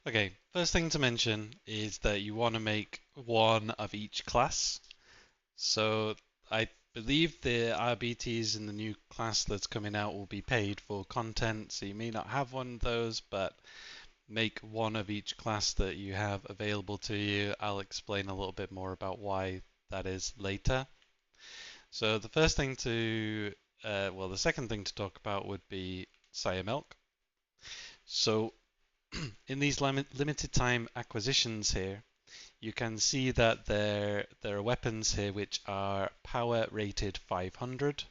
Okay, first thing to mention is that you want to make one of each class. So I believe the RBTs in the new class that's coming out will be paid for content, so you may not have one of those, but make one of each class that you have available to you. I'll explain a little bit more about why that is later. So the first thing to, the second thing to talk about would be sire milk. So in these limited time acquisitions here, you can see that there are weapons here which are power rated 500.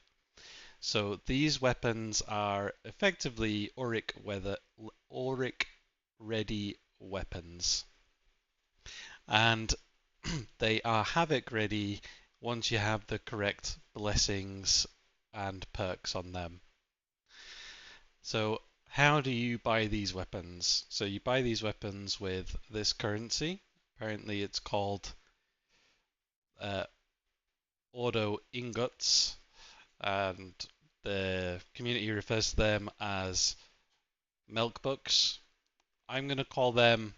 So these weapons are effectively Auric ready weapons, and they are Havoc ready once you have the correct blessings and perks on them. So how do you buy these weapons? So you buy these weapons with this currency. Apparently it's called uh, auto ingots, and the community refers to them as milk books. I'm going to call them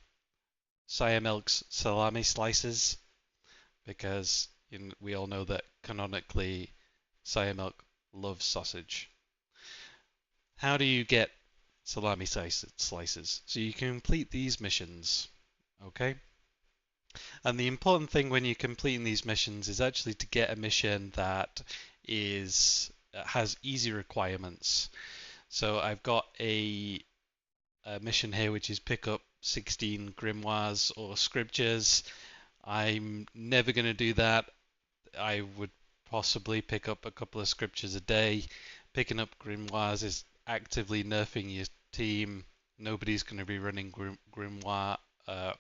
Sire Milk's salami slices because we all know that canonically Sire Milk loves sausage. How do you get salami slices? So you complete these missions, okay? And the important thing when you're completing these missions is actually to get a mission that is has easy requirements. So I've got a mission here which is pick up 16 grimoires or scriptures. I'm never going to do that. I would possibly pick up a couple of scriptures a day. Picking up grimoires is actively nerfing your team. Nobody's going to be running grimoire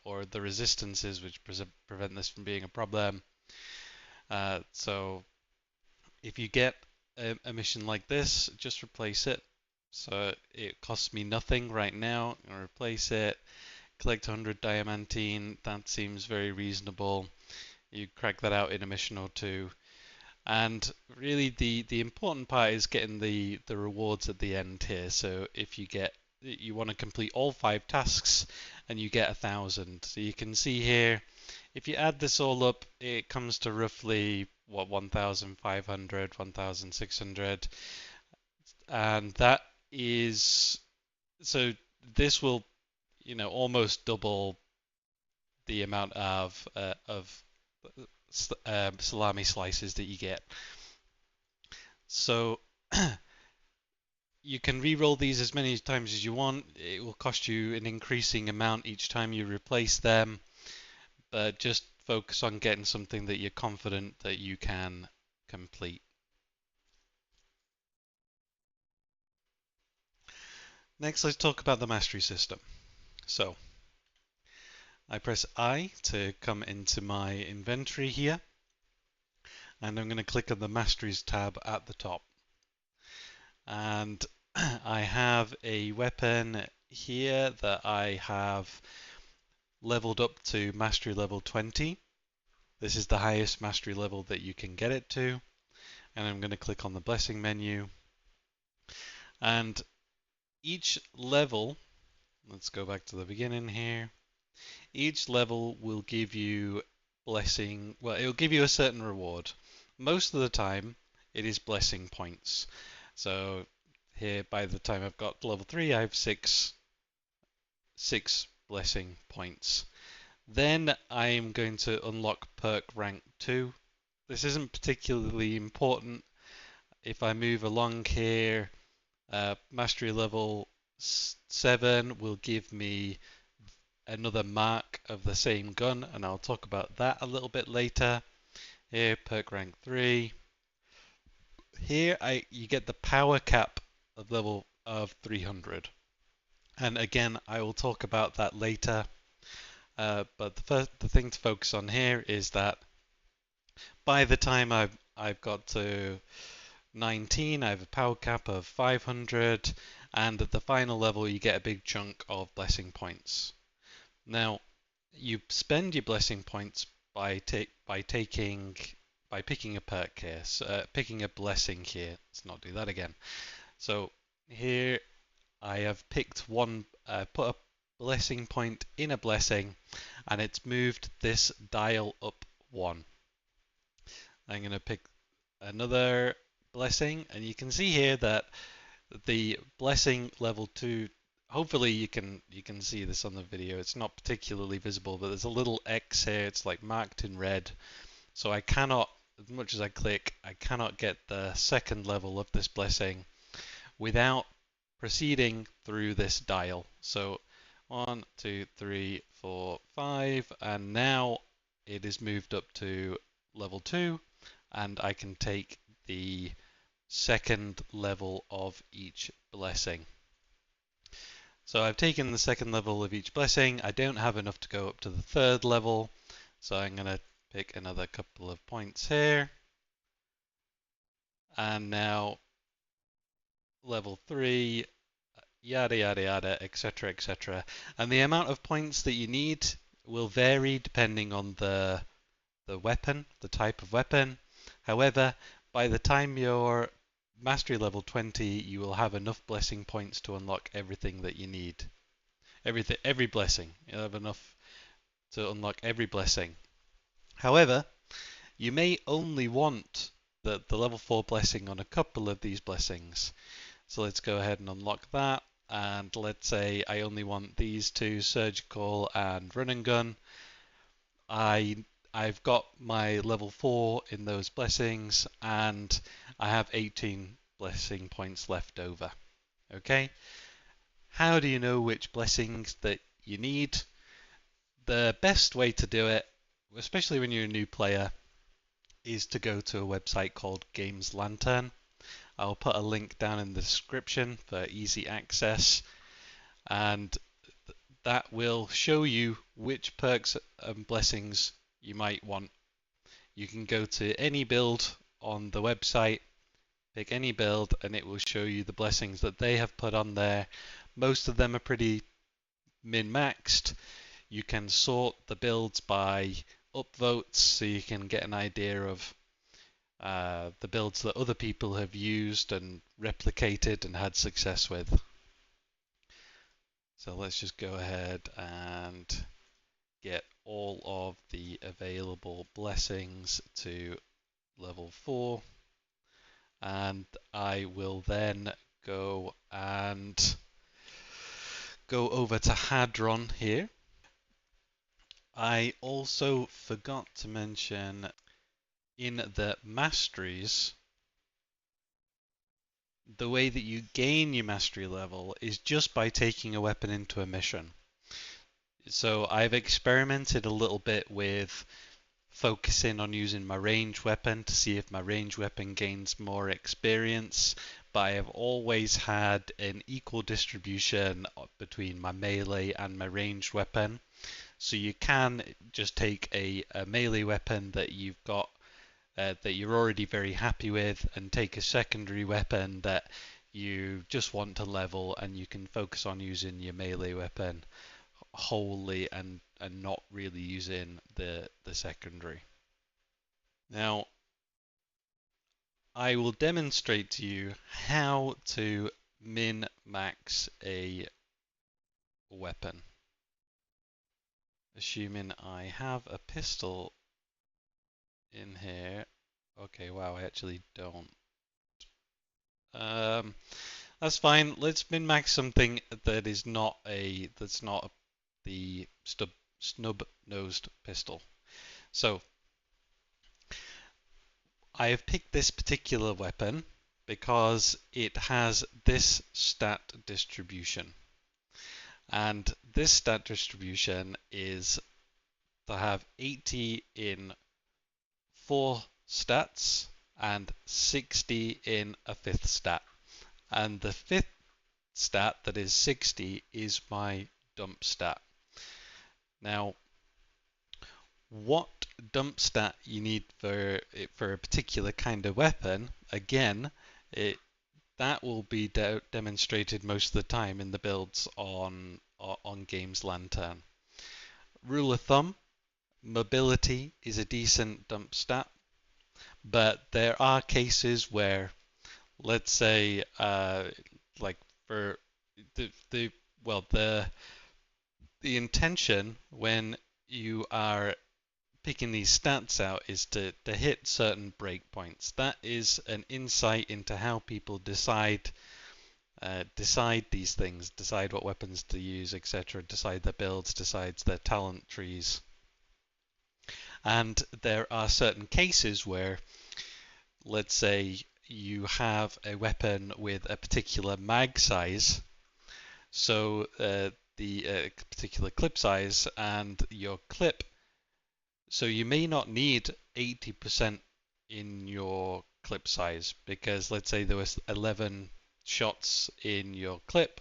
or the resistances which prevent this from being a problem. So if you get a mission like this, just replace it. So it costs me nothing right now. I'll replace it. Collect 100 diamantine. That seems very reasonable. You crack that out in a mission or two. And really the important part is getting the rewards at the end here. So if you want to complete all 5 tasks and you get 1,000. So you can see here, if you add this all up, it comes to roughly what 1,500, 1,600, and that is so this will almost double the amount of salami slices that you get. So you can re-roll these as many times as you want. It will cost you an increasing amount each time you replace them, but just focus on getting something that you're confident that you can complete. Next, let's talk about the mastery system. So I press I to come into my inventory here, and I'm going to click on the Masteries tab at the top. And I have a weapon here that I have leveled up to Mastery level 20. This is the highest Mastery level that you can get it to. And I'm going to click on the Blessing menu. And each level, let's go back to the beginning here. Each level will give you blessing, well, it'll give you a certain reward. Most of the time, it is blessing points. So here, by the time I've got level 3, I have six blessing points. Then I'm going to unlock perk rank 2. This isn't particularly important. If I move along here, mastery level 7 will give me another mark of the same gun, and I'll talk about that a little bit later. Here, perk rank 3. Here you get the power cap of level of 300. And again, I will talk about that later. But the thing to focus on here is that by the time I've got to 19, I have a power cap of 500, and at the final level you get a big chunk of blessing points. Now, you spend your blessing points by picking a perk here, picking a blessing here. Let's not do that again. So here I have picked one, put blessing point in a blessing, and it's moved this dial up 1. I'm going to pick another blessing, and you can see here that the blessing level 2, hopefully you can see this on the video. It's not particularly visible, but there's a little X here. It's like marked in red. So I cannot, as much as I click, I cannot get the second level of this blessing without proceeding through this dial. So 1, 2, 3, 4, 5, and now it is moved up to level 2, and I can take the second level of each blessing. So I've taken the second level of each blessing. I don't have enough to go up to the third level, so I'm going to pick another couple of points here. And now level 3, yada yada yada, etc., etc. And the amount of points that you need will vary depending on the weapon, the type of weapon. However, by the time you're mastery level 20, you will have enough blessing points to unlock everything that you need. Every blessing. You'll have enough to unlock every blessing. However, you may only want the level 4 blessing on a couple of these blessings. So let's go ahead and unlock that. And let's say I only want these two, surgical and run and gun. I've got my level 4 in those blessings, and I have 18 blessing points left over. Okay? How do you know which blessings that you need? The best way to do it, especially when you're a new player, is to go to a website called Games Lantern. I'll put a link down in the description for easy access, and that will show you which perks and blessings you might want. You can go to any build on the website, pick any build, and it will show you the blessings that they have put on there. Most of them are pretty min-maxed. You can sort the builds by upvotes, so you can get an idea of the builds that other people have used and replicated and had success with. So let's just go ahead and get all of the available blessings to level 4, and I will then go over to Hadron here. I also forgot to mention in the masteries, the way that you gain your mastery level is just by taking a weapon into a mission. So I've experimented a little bit with focusing on using my range weapon to see if my range weapon gains more experience, but I have always had an equal distribution between my melee and my ranged weapon. So you can just take a melee weapon that you've got that you're already very happy with, and take a secondary weapon that you just want to level, and you can focus on using your melee weapon wholly and not really using the secondary. Now, I will demonstrate to you how to min-max a weapon. Assuming I have a pistol in here. Okay, wow, I actually don't. That's fine. Let's min-max something that is not the snub-nosed pistol. So I have picked this particular weapon because it has this stat distribution. And this stat distribution is to have 80 in 4 stats and 60 in a 5th stat. And the 5th stat, that is 60, is my dump stat. Now, what dump stat you need for a particular kind of weapon, again, that will be demonstrated most of the time in the builds on Games Lantern. Rule of thumb, mobility is a decent dump stat, but there are cases where, let's say, like for the the intention when you are picking these stats out is to hit certain breakpoints. That is an insight into how people decide these things, decide what weapons to use, etc., decide their builds, decides their talent trees. And there are certain cases where, let's say, you have a weapon with a particular mag size, so the particular clip size, and your clip, so you may not need 80% in your clip size, because let's say there was 11 shots in your clip,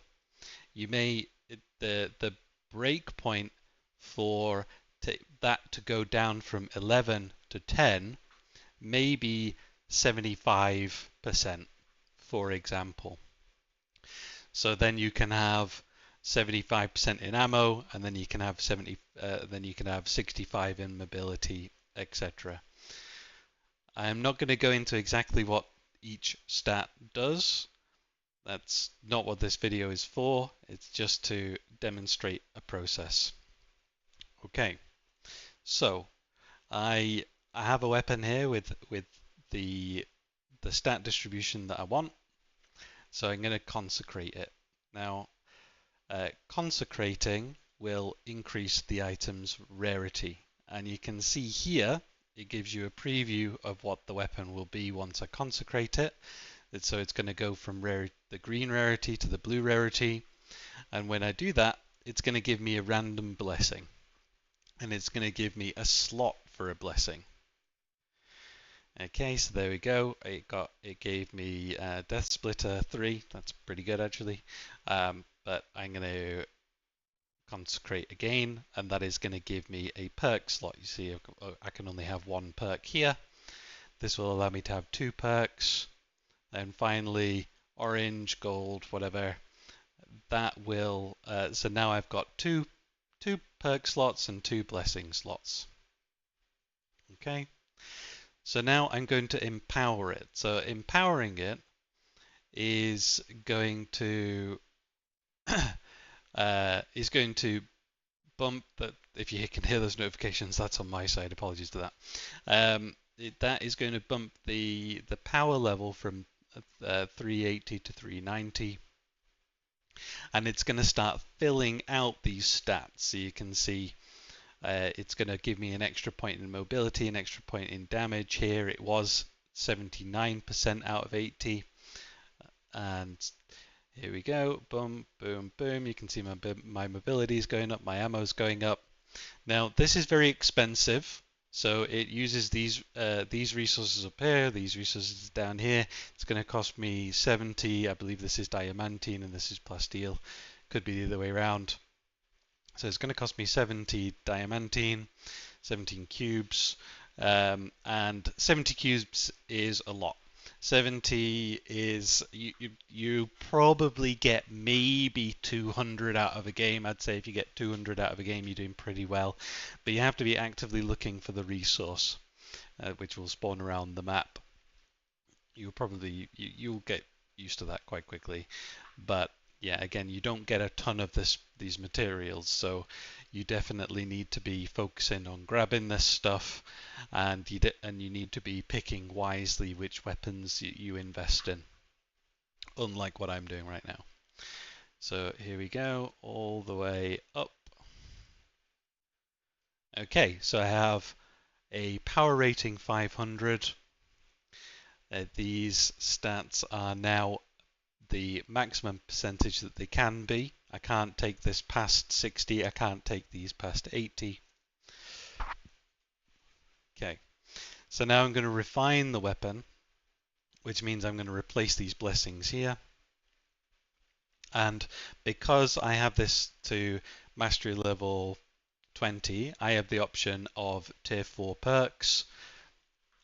you may, the break point for that to go down from 11 to 10 may be 75%, for example. So then you can have 75% in ammo, and then you can have 65 in mobility, etc. I am not going to go into exactly what each stat does. That's not what this video is for. It's just to demonstrate a process. Okay, so I have a weapon here with the stat distribution that I want. So I'm going to consecrate it. Now, consecrating will increase the item's rarity. And you can see here, it gives you a preview of what the weapon will be once I consecrate it. So it's going to go from the green rarity to the blue rarity. And when I do that, it's going to give me a random blessing. And it's going to give me a slot for a blessing. Okay, so there we go. It gave me Death Splitter 3. That's pretty good actually. But I'm going to consecrate again, and that is going to give me a perk slot. You see, I can only have one perk here. This will allow me to have 2 perks. And finally, orange, gold, whatever. That will. So now I've got two perk slots and 2 blessing slots. Okay. So now I'm going to empower it. So empowering it is going to bump that. If you can hear those notifications, that's on my side. Apologies to that. That is going to bump the power level from 380 to 390, and it's going to start filling out these stats. So you can see. It's going to give me an extra point in mobility, an extra point in damage. Here it was 79% out of 80. And here we go. Boom, boom, boom. You can see my mobility is going up, my ammo is going up. Now, this is very expensive. So it uses these resources up here, these resources down here. It's going to cost me 70. I believe this is diamantine and this is plasteel. Could be the other way around. So it's going to cost me 70 diamantine, 17 cubes, and 70 cubes is a lot. 70 is, you probably get maybe 200 out of a game. I'd say if you get 200 out of a game, you're doing pretty well. But you have to be actively looking for the resource, which will spawn around the map. You'll get used to that quite quickly. But yeah, again, you don't get a ton of these materials, so you definitely need to be focusing on grabbing this stuff, and you need to be picking wisely which weapons you invest in, unlike what I'm doing right now. So here we go, all the way up. Okay, so I have a power rating 500. These stats are now the maximum percentage that they can be. I can't take this past 60, I can't take these past 80. Okay, so now I'm going to refine the weapon, which means I'm going to replace these blessings here. And because I have this to mastery level 20, I have the option of tier 4 perks.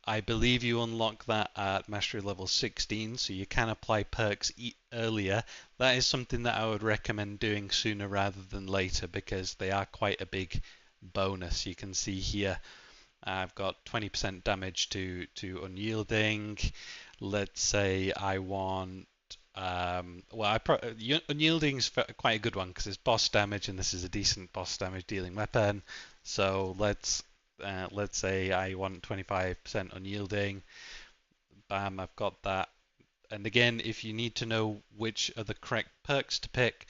I believe you unlock that at mastery level 16, so you can apply perks earlier. That is something that I would recommend doing sooner rather than later, because they are quite a big bonus. You can see here I've got 20% damage to unyielding. Let's say I want Well, Unyielding's quite a good one because it's boss damage, and this is a decent boss damage dealing weapon. So let's say I want 25% unyielding. Bam, I've got that. And again, if you need to know which are the correct perks to pick,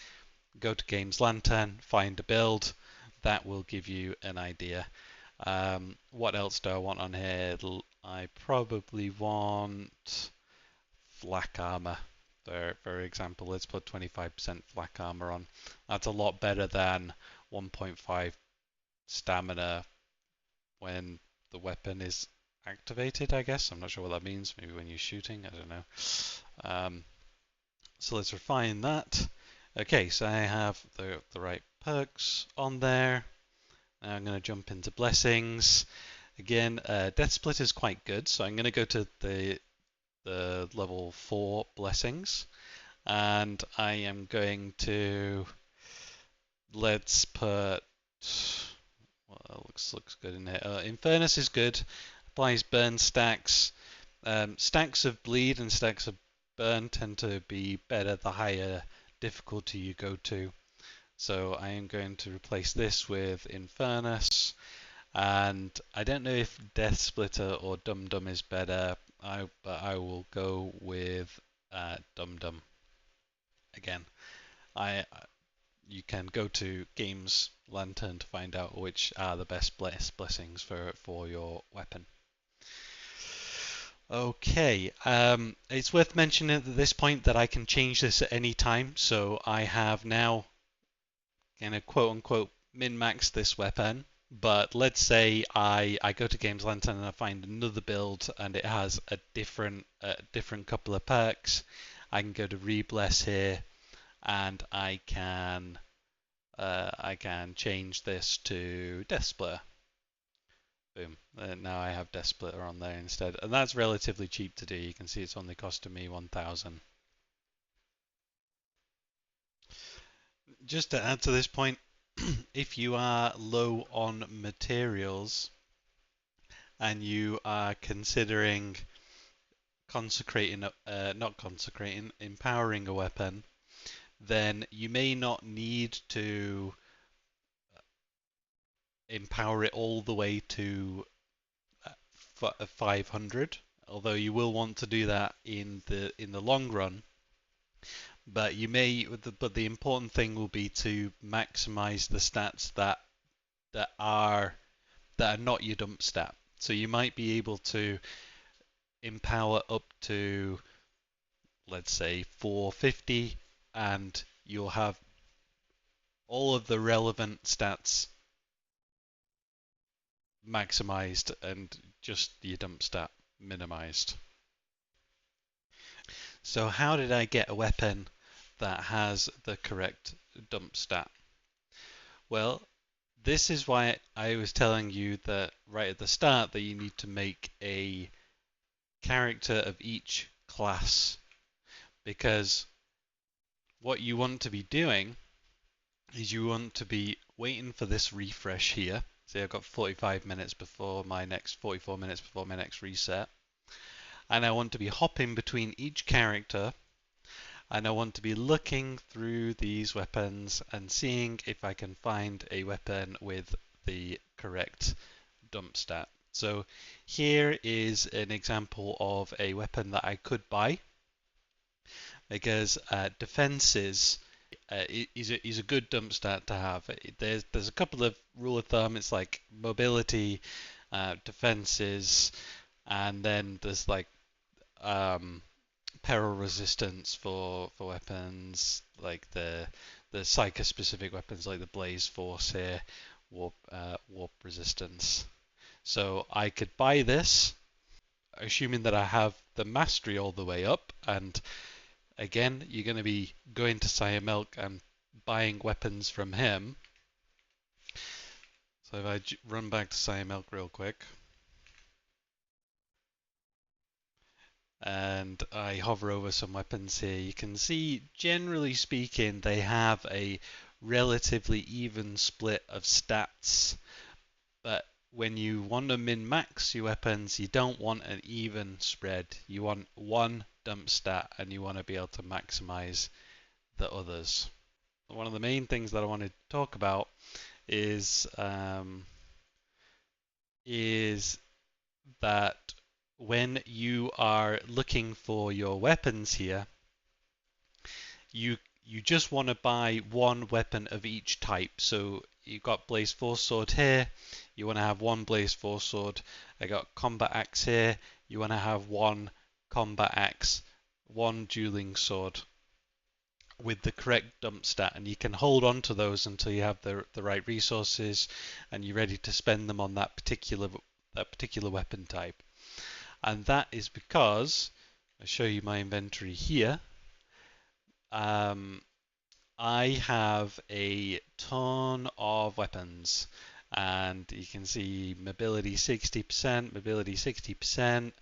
go to Games Lantern, find a build. That will give you an idea. What else do I want on here? I probably want flak armor. For example, let's put 25% flak armor on. That's a lot better than 1.5 stamina when the weapon is activated, I guess. I'm not sure what that means. Maybe when you're shooting, I don't know. So let's refine that. Okay, so I have the right perks on there. Now I'm going to jump into blessings. Again, Death Split is quite good, so I'm going to go to the level 4 blessings, and I am going to, let's put, well, looks good in here. Infernus is good, applies burn stacks. Stacks of bleed and stacks of burn tend to be better the higher difficulty you go to. So I am going to replace this with Infernus. And I don't know if Death Splitter or Dum Dum is better, but I will go with Dum Dum. Again, you can go to Games Lantern to find out which are the best blessings for your weapon. Okay, it's worth mentioning at this point that I can change this at any time. So I have now kind of quote unquote min-max this weapon. But let's say I go to Games Lantern and I find another build and it has a different couple of perks. I can go to Rebless here and I can change this to Death Splitter. Boom. Now I have Death Splitter on there instead, and that's relatively cheap to do. You can see it's only costing me 1,000. Just to add to this point, if you are low on materials and you are considering empowering a weapon, then you may not need to empower it all the way to 500, although you will want to do that in the long run. But the important thing will be to maximize the stats that are not your dump stat. So you might be able to empower up to, let's say, 450, and you'll have all of the relevant stats maximized and just your dump stat minimized. So how did I get a weapon that has the correct dump stat? Well, this is why I was telling you that right at the start that you need to make a character of each class, because what you want to be doing is you want to be waiting for this refresh here. See, I've got 45 minutes before my next 44 minutes before my next reset, and I want to be hopping between each character, and I want to be looking through these weapons and seeing if I can find a weapon with the correct dump stat. So here is an example of a weapon that I could buy, because defenses is a good dump stat to have. There's a couple of rule of thumb. It's like mobility, defenses, and then there's like peril resistance for weapons, like the psycho specific weapons like the Blaze Force here, warp resistance. So I could buy this, assuming that I have the mastery all the way up, and again, you're going to be going to Sire Milk and buying weapons from him. So if I run back to Sire Milk real quick, and I hover over some weapons here, you can see, generally speaking, they have a relatively even split of stats. But when you want to min-max your weapons, you don't want an even spread. You want one dump stat and you want to be able to maximize the others. One of the main things that I want to talk about is that when you are looking for your weapons here, you just want to buy one weapon of each type. So you've got Blaze Force Sword here, you want to have one Blaze Force Sword. I got Combat Axe here, you want to have one Combat Axe, one Dueling Sword with the correct dump stat, and you can hold on to those until you have the right resources and you're ready to spend them on that particular weapon type. And that is because I'll show you my inventory here. I have a ton of weapons, and you can see mobility 60%, mobility 60%,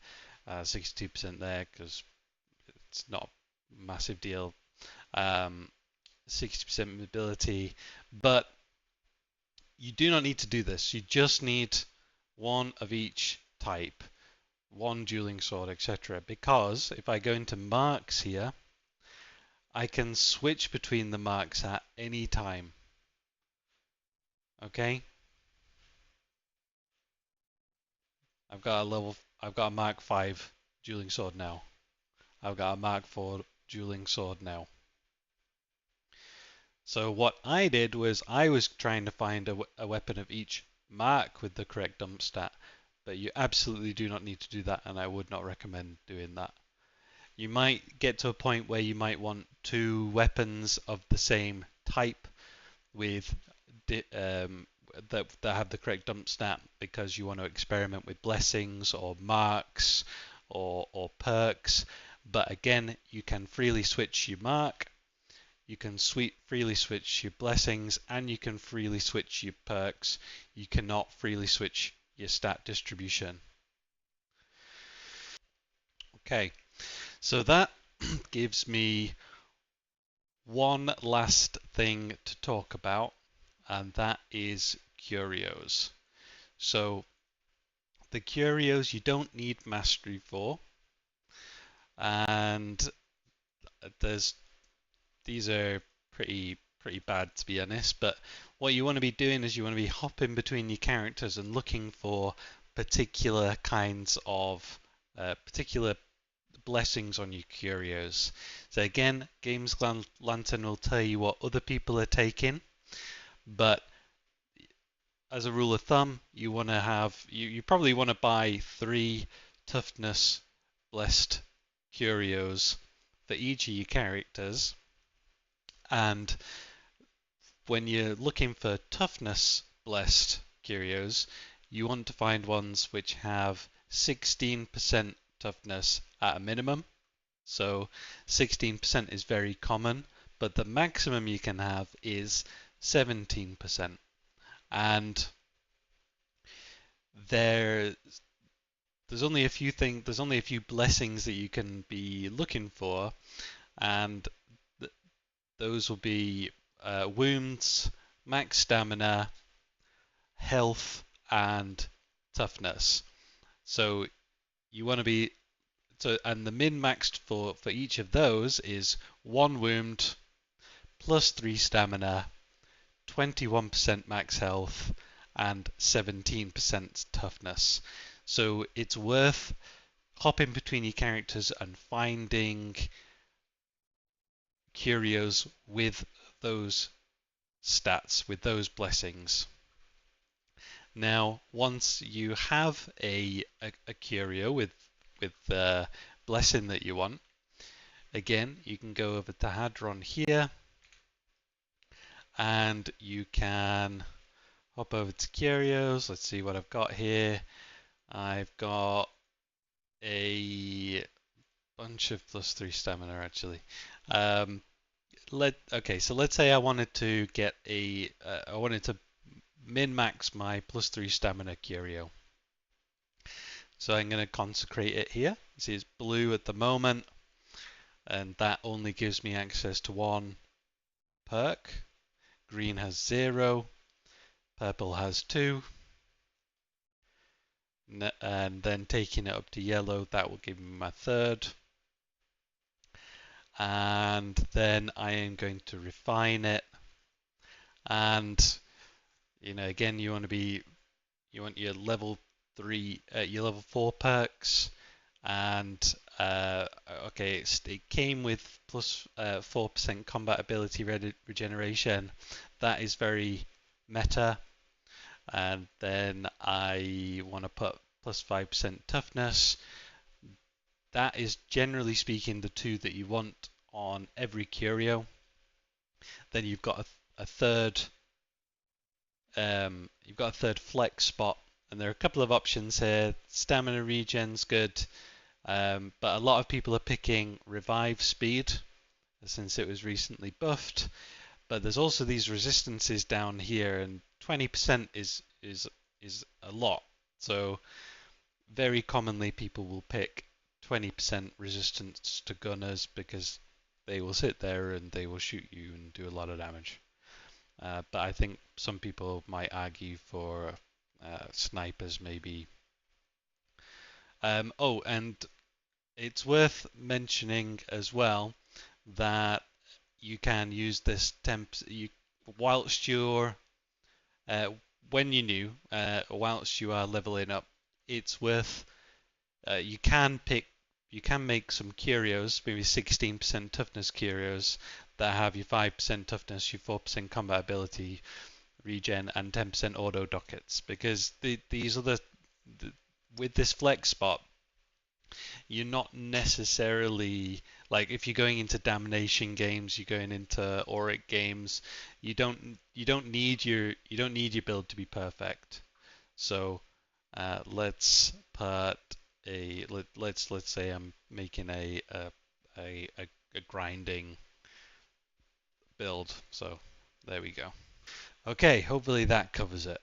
62% there because it's not a massive deal. 60% mobility, but you do not need to do this. You just need one of each type, one dueling sword, etc. Because if I go into marks here, I can switch between the marks at any time. Okay? I've got a Mark 5 dueling sword now. I've got a Mark 4 dueling sword now. So what I did was I was trying to find a weapon of each mark with the correct dump stat, but you absolutely do not need to do that, and I would not recommend doing that. You might get to a point where you might want two weapons of the same type with that have the correct dump stat because you want to experiment with blessings or marks or perks. But again, you can freely switch your mark, you can freely switch your blessings, and you can freely switch your perks. You cannot freely switch your stat distribution. Okay, so that gives me one last thing to talk about, and that is curios. So the curios you don't need mastery for, and these are pretty bad to be honest, but what you want to be doing is you want to be hopping between your characters and looking for particular kinds of particular blessings on your curios. So again, Games Lantern will tell you what other people are taking, but as a rule of thumb, you want to have you probably want to buy 3 toughness blessed curios for each of your characters. And when you're looking for toughness blessed curios, you want to find ones which have 16% toughness at a minimum. So 16% is very common, but the maximum you can have is 17%. And there's only a few blessings that you can be looking for, and those will be wounds, max stamina, health, and toughness. So you want to be and the min-maxed for each of those is 1 wound, plus 3 stamina, 21% max health, and 17% toughness. So it's worth hopping between your characters and finding curios with those stats, with those blessings. Now, once you have a curio with the blessing that you want, again, you can go over to Hadron here, and you can hop over to curios. Let's see what I've got here. I've got a bunch of plus 3 stamina actually. Okay, so let's say I wanted to get I wanted to min-max my plus 3 stamina curio. So I'm going to consecrate it here. You see it's blue at the moment, and that only gives me access to 1 perk. Green has 0, purple has 2, and then taking it up to yellow, that will give me my 3rd. and then I am going to refine it. And again, you want your level 3, your level 4 perks, and okay, it came with plus 4% combat ability regeneration. That is very meta. And then I want to put plus 5% toughness. That is generally speaking the two that you want on every curio. Then a third you've got a third flex spot, and there are a couple of options here. Stamina regen's good, but a lot of people are picking revive speed since it was recently buffed. But there's also these resistances down here, and 20% is a lot. So very commonly people will pick 20% resistance to gunners because they will sit there and they will shoot you and do a lot of damage. But I think some people might argue for snipers maybe. Oh, and it's worth mentioning as well that you can use this whilst you're when you're new, whilst you are leveling up. It's worth you can make some curios, maybe 16% toughness curios that have your 5% toughness, your 4% combat ability, regen, and 10% auto dockets, because these are with this flex spot, you're not necessarily like if you're going into damnation games, you're going into auric games, you don't need your build to be perfect. So let's put let's say I'm making a grinding build. So there we go. Okay, hopefully that covers it.